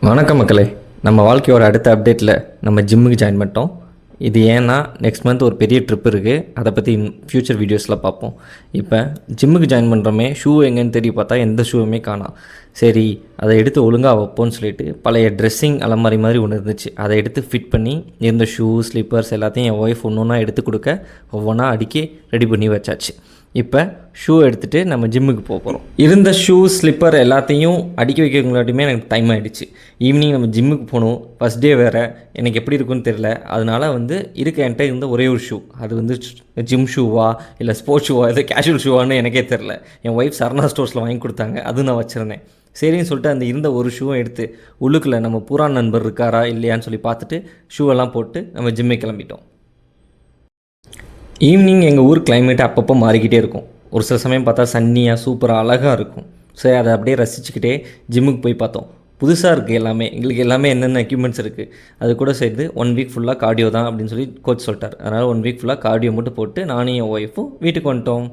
வணக்கம் மக்களே. நம்ம வாழ்க்கையோட அடுத்த அப்டேட்டில் நம்ம ஜிம்முக்கு ஜாயின் பண்ணிட்டோம். இது ஏன்னா நெக்ஸ்ட் மந்த் ஒரு பெரிய ட்ரிப் இருக்குது, அதை பற்றி ஃப்யூச்சர் வீடியோஸில் பார்ப்போம். இப்போ ஜிம்முக்கு ஜாயின் பண்ணுறோமே, ஷூ எங்கேன்னு தேடி பார்த்தா எந்த ஷூவுமே காணோம். சரி, அதை எடுத்து ஒழுங்காக வைப்போன்னு சொல்லிட்டு பழைய ட்ரெஸ்ஸிங் அலமாரி மாதிரி ஒன்று இருந்துச்சு, அதை எடுத்து ஃபிட் பண்ணி இருந்த ஷூ ஸ்லிப்பர்ஸ் எல்லாத்தையும் என் ஒய்ஃப் ஒன்று ஒன்றா எடுத்து கொடுக்க ஒவ்வொன்றா அடுக்கி ரெடி பண்ணி வச்சாச்சு. இப்போ ஷூ எடுத்துகிட்டு நம்ம ஜிம்முக்கு போகிறோம். இருந்த ஷூ ஸ்லிப்பர் எல்லாத்தையும் அடுக்கி வைக்கிறவங்களாட்டியுமே எனக்கு டைம் ஆகிடுச்சு. ஈவினிங் நம்ம ஜிம்முக்கு போகணும், ஃபஸ்ட் டே வேறு, எனக்கு எப்படி இருக்குன்னு தெரில. அதனால் என்கிட்ட இருந்த ஒரே ஒரு ஷூ, அது ஜிம் ஷூவா இல்லை ஸ்போர்ட்ஸ் ஷூவா இல்லை கேஷுவல் ஷூவான்னு எனக்கே தெரில. என் ஒய்ஃப் சரணா ஸ்டோர்ஸில் வாங்கி கொடுத்தாங்க, அது நான் வச்சுருந்தேன். சரின்னு சொல்லிட்டு அந்த இருந்த ஒரு ஷூவை எடுத்து உள்ளுக்குள்ளே நம்ம புறான் நண்பர் இருக்காரா இல்லையான்னு சொல்லி பார்த்துட்டு ஷூவெல்லாம் போட்டு நம்ம ஜிம்மை கிளம்பிட்டோம். ஈவினிங் எங்கள் ஊர் கிளைமேட் அப்பப்போ மாறிக்கிட்டே இருக்கும். ஒரு சில சமயம் பார்த்தா சன்னியாக சூப்பராக அழகாக இருக்கும். சரி, அதை அப்படியே ரசிச்சுக்கிட்டே ஜிம்முக்கு போய் பார்த்தோம். புதுசாக இருக்குது எல்லாமே, எங்களுக்கு எல்லாமே என்னென்ன எக்யூப்மெண்ட்ஸ் இருக்குது அது கூட சேர்த்து 1 வீக் ஃபுல்லாக கார்டியோ தான் அப்படின்னு சொல்லி கோச் சொல்லிட்டார். அதனால் 1 வீக் ஃபுல்லாக கார்டியோ மட்டும் போட்டு நானும் என் ஒய்ஃபும் வீட்டுக்கு வந்துட்டோம்.